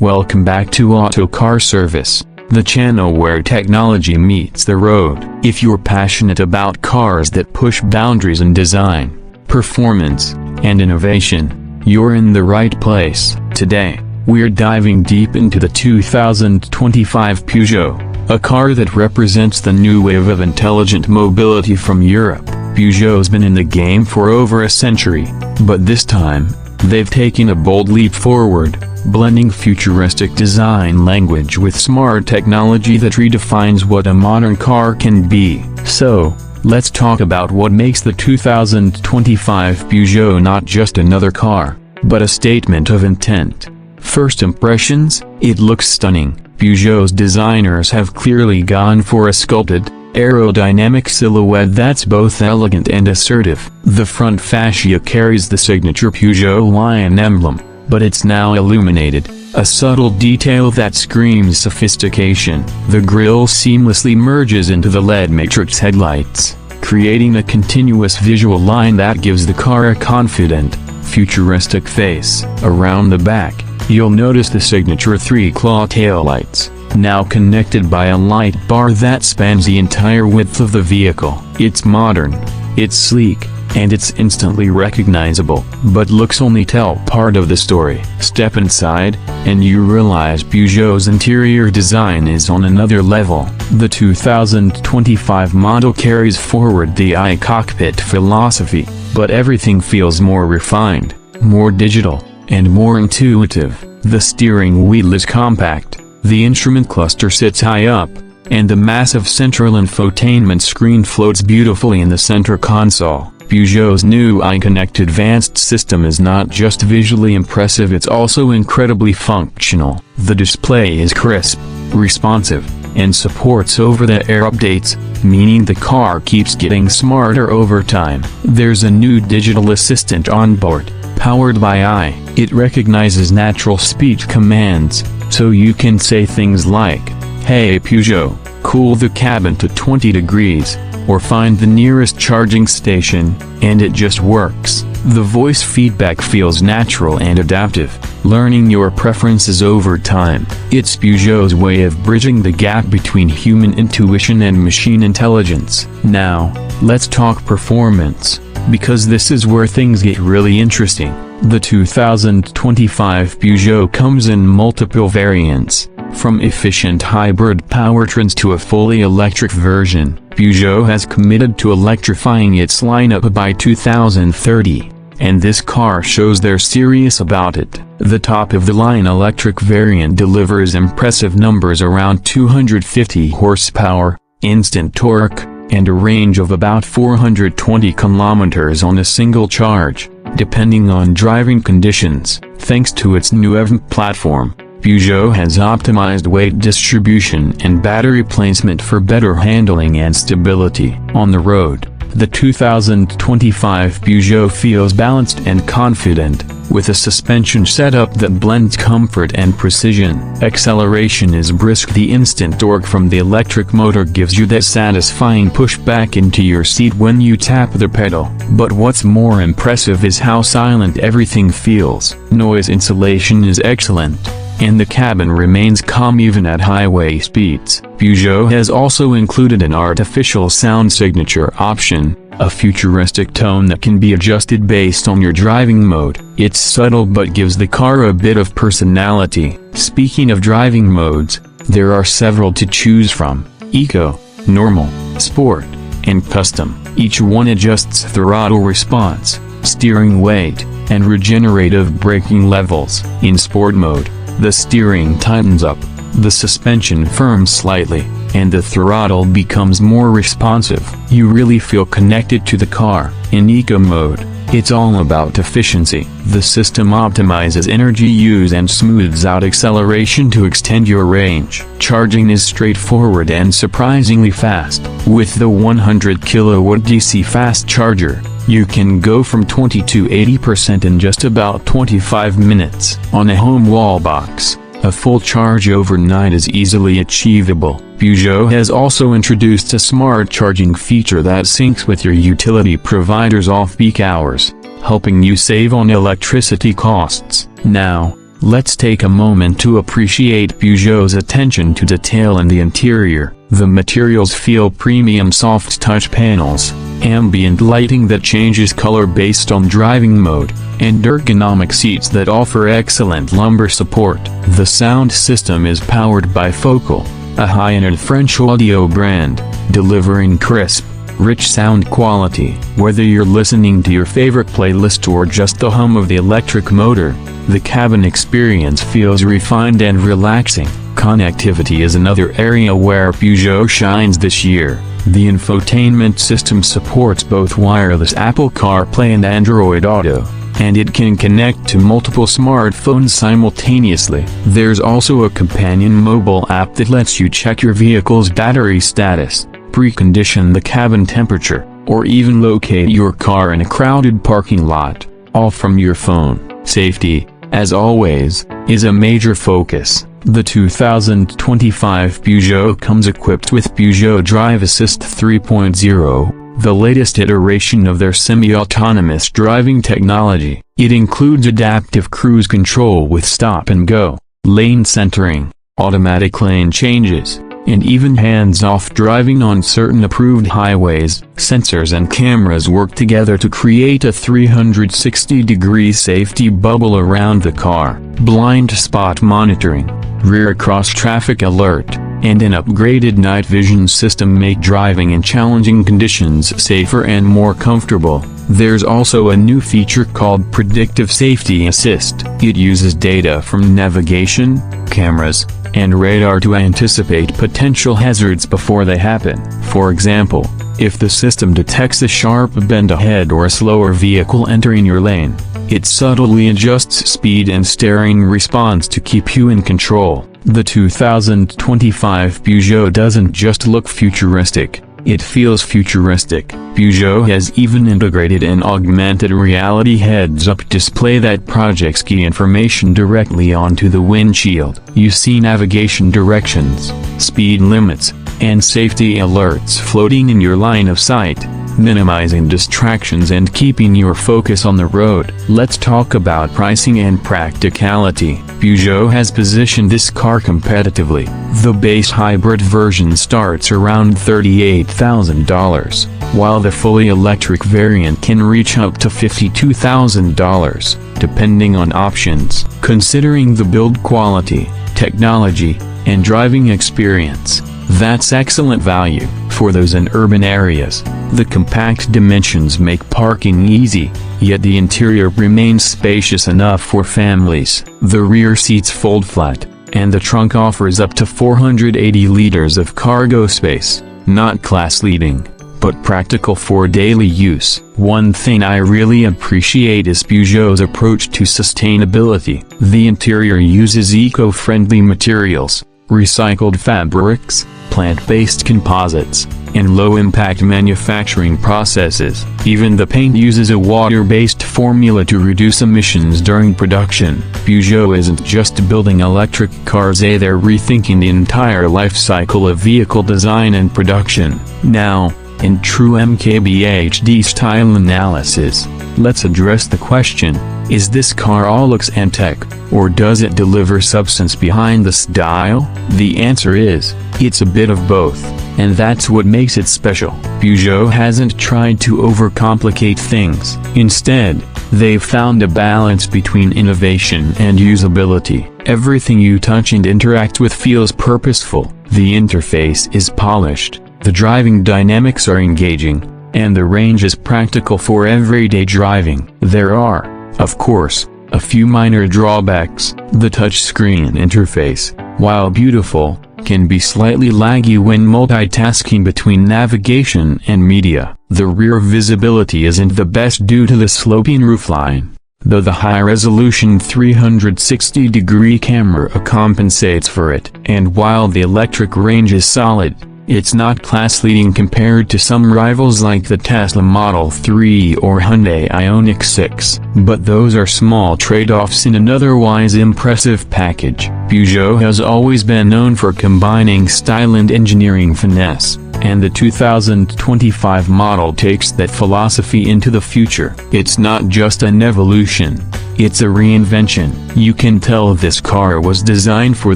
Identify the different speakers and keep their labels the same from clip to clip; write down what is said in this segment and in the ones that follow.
Speaker 1: Welcome back to Auto Car Service, the channel where technology meets the road. If you're passionate about cars that push boundaries in design, performance, and innovation, you're in the right place. Today, we're diving deep into the 2025 Peugeot, a car that represents the new wave of intelligent mobility from Europe. Peugeot's been in the game for over a century, but this time, they've taken a bold leap forward, blending futuristic design language with smart technology that redefines what a modern car can be. So, let's talk about what makes the 2025 Peugeot not just another car, but a statement of intent. First impressions, it looks stunning. Peugeot's designers have clearly gone for a sculpted, aerodynamic silhouette that's both elegant and assertive. The front fascia carries the signature Peugeot lion emblem, but it's now illuminated, a subtle detail that screams sophistication. The grille seamlessly merges into the LED matrix headlights, creating a continuous visual line that gives the car a confident, futuristic face. Around the back, you'll notice the signature three-claw taillights, now connected by a light bar that spans the entire width of the vehicle. It's modern, it's sleek, and it's instantly recognizable, but looks only tell part of the story. Step inside, and you realize Peugeot's interior design is on another level. The 2025 model carries forward the iCockpit philosophy, but everything feels more refined, more digital, and more intuitive. The steering wheel is compact, the instrument cluster sits high up, and the massive central infotainment screen floats beautifully in the center console. Peugeot's new iConnect advanced system is not just visually impressive, it's also incredibly functional. The display is crisp, responsive, and supports over-the-air updates, meaning the car keeps getting smarter over time. There's a new digital assistant on board, powered by AI. It recognizes natural speech commands, so you can say things like, "Hey Peugeot, cool the cabin to 20 degrees, or find the nearest charging station," and it just works. The voice feedback feels natural and adaptive, learning your preferences over time. It's Peugeot's way of bridging the gap between human intuition and machine intelligence. Now, let's talk performance, because this is where things get really interesting. The 2025 Peugeot comes in multiple variants, from efficient hybrid powertrains to a fully electric version. Peugeot has committed to electrifying its lineup by 2030, and this car shows they're serious about it. The top-of-the-line electric variant delivers impressive numbers around 250 horsepower, instant torque, and a range of about 420 kilometers on a single charge, depending on driving conditions. Thanks to its new EV platform, Peugeot has optimized weight distribution and battery placement for better handling and stability. On the road, the 2025 Peugeot feels balanced and confident, with a suspension setup that blends comfort and precision. Acceleration is brisk. The instant torque from the electric motor gives you that satisfying push back into your seat when you tap the pedal. But what's more impressive is how silent everything feels. Noise insulation is excellent, and the cabin remains calm even at highway speeds. Peugeot has also included an artificial sound signature option, a futuristic tone that can be adjusted based on your driving mode. It's subtle but gives the car a bit of personality. Speaking of driving modes, there are several to choose from: Eco, Normal, Sport, and Custom. Each one adjusts throttle response, steering weight, and regenerative braking levels. In Sport mode, the steering tightens up, the suspension firms slightly, and the throttle becomes more responsive. You really feel connected to the car. In Eco mode, it's all about efficiency. The system optimizes energy use and smooths out acceleration to extend your range. Charging is straightforward and surprisingly fast. With the 100 kilowatt DC fast charger, you can go from 20 to 80% in just about 25 minutes. On a home wall box, a full charge overnight is easily achievable. Peugeot has also introduced a smart charging feature that syncs with your utility provider's off-peak hours, helping you save on electricity costs. Now, Let's take a moment to appreciate Peugeot's attention to detail in the interior. The materials feel premium soft touch panels, ambient lighting that changes color based on driving mode, and ergonomic seats that offer excellent lumbar support. The sound system is powered by Focal, a high-end French audio brand, delivering crisp, rich sound quality. Whether you're listening to your favorite playlist or just the hum of the electric motor, the cabin experience feels refined and relaxing. Connectivity is another area where Peugeot shines this year. The infotainment system supports both wireless Apple CarPlay and Android Auto, and it can connect to multiple smartphones simultaneously. There's also a companion mobile app that lets you check your vehicle's battery status, precondition the cabin temperature, or even locate your car in a crowded parking lot, all from your phone. Safety, as always, is a major focus. The 2025 Peugeot comes equipped with Peugeot Drive Assist 3.0, the latest iteration of their semi-autonomous driving technology. It includes adaptive cruise control with stop and go, lane centering, automatic lane changes, and even hands-off driving on certain approved highways. Sensors and cameras work together to create a 360-degree safety bubble around the car. Blind spot monitoring, rear cross-traffic alert, and an upgraded night vision system make driving in challenging conditions safer and more comfortable. There's also a new feature called Predictive Safety Assist. It uses data from navigation, cameras, and radar to anticipate potential hazards before they happen. For example, if the system detects a sharp bend ahead or a slower vehicle entering your lane, it subtly adjusts speed and steering response to keep you in control. The 2025 Peugeot doesn't just look futuristic, it feels futuristic. Peugeot has even integrated an augmented reality heads-up display that projects key information directly onto the windshield. You see navigation directions, speed limits, and safety alerts floating in your line of sight, minimizing distractions and keeping your focus on the road. Let's talk about pricing and practicality. Peugeot has positioned this car competitively. The base hybrid version starts around $38,000, while the fully electric variant can reach up to $52,000, depending on options. Considering the build quality, technology, and driving experience, that's excellent value. For those in urban areas, the compact dimensions make parking easy, yet the interior remains spacious enough for families. The rear seats fold flat, and the trunk offers up to 480 liters of cargo space. Not class-leading, but practical for daily use. One thing I really appreciate is Peugeot's approach to sustainability. The interior uses eco-friendly materials, recycled fabrics, plant-based composites, and low-impact manufacturing processes. Even the paint uses a water-based formula to reduce emissions during production. Peugeot isn't just building electric cars, they're rethinking the entire life cycle of vehicle design and production. Now, in true MKBHD style analysis, let's address the question, is this car all looks and tech, or does it deliver substance behind the style? The answer is, it's a bit of both, and that's what makes it special. Peugeot hasn't tried to overcomplicate things. Instead, they've found a balance between innovation and usability. Everything you touch and interact with feels purposeful. The interface is polished, the driving dynamics are engaging, and the range is practical for everyday driving. There are, of course, a few minor drawbacks. The touchscreen interface, while beautiful, can be slightly laggy when multitasking between navigation and media. The rear visibility isn't the best due to the sloping roofline, though the high-resolution 360-degree camera compensates for it. And while the electric range is solid, it's not class-leading compared to some rivals like the Tesla Model 3 or Hyundai Ioniq 6, but those are small trade-offs in an otherwise impressive package. Peugeot has always been known for combining style and engineering finesse. And the 2025 model takes that philosophy into the future. It's not just an evolution, it's a reinvention. You can tell this car was designed for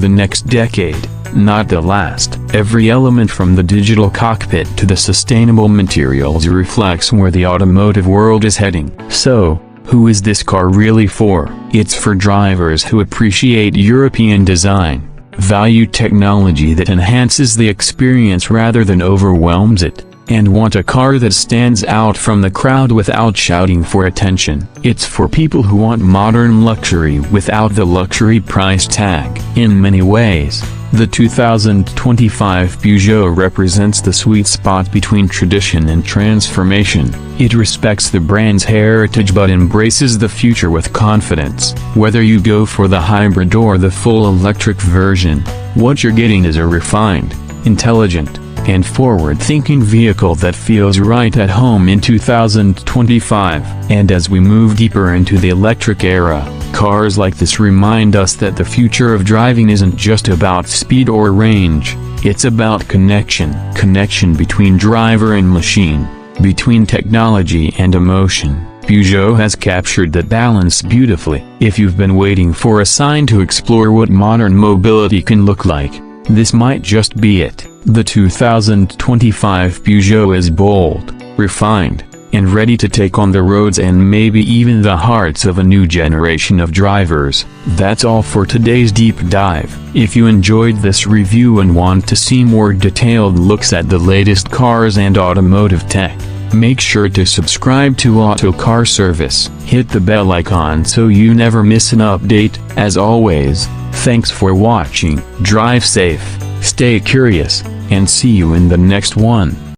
Speaker 1: the next decade, not the last. Every element from the digital cockpit to the sustainable materials reflects where the automotive world is heading. So, who is this car really for? It's for drivers who appreciate European design, value technology that enhances the experience rather than overwhelms it, and want a car that stands out from the crowd without shouting for attention. It's for people who want modern luxury without the luxury price tag. In many ways, the 2025 Peugeot represents the sweet spot between tradition and transformation. It respects the brand's heritage but embraces the future with confidence. Whether you go for the hybrid or the full electric version, what you're getting is a refined, intelligent, and forward-thinking vehicle that feels right at home in 2025. And as we move deeper into the electric era, cars like this remind us that the future of driving isn't just about speed or range, it's about connection. Connection between driver and machine, between technology and emotion. Peugeot has captured that balance beautifully. If you've been waiting for a sign to explore what modern mobility can look like, this might just be it. The 2025 Peugeot is bold, refined, and ready to take on the roads and maybe even the hearts of a new generation of drivers. That's all for today's deep dive. If you enjoyed this review and want to see more detailed looks at the latest cars and automotive tech, make sure to subscribe to Auto Car Service. Hit the bell icon so you never miss an update. As always, thanks for watching. Drive safe, stay curious, and see you in the next one.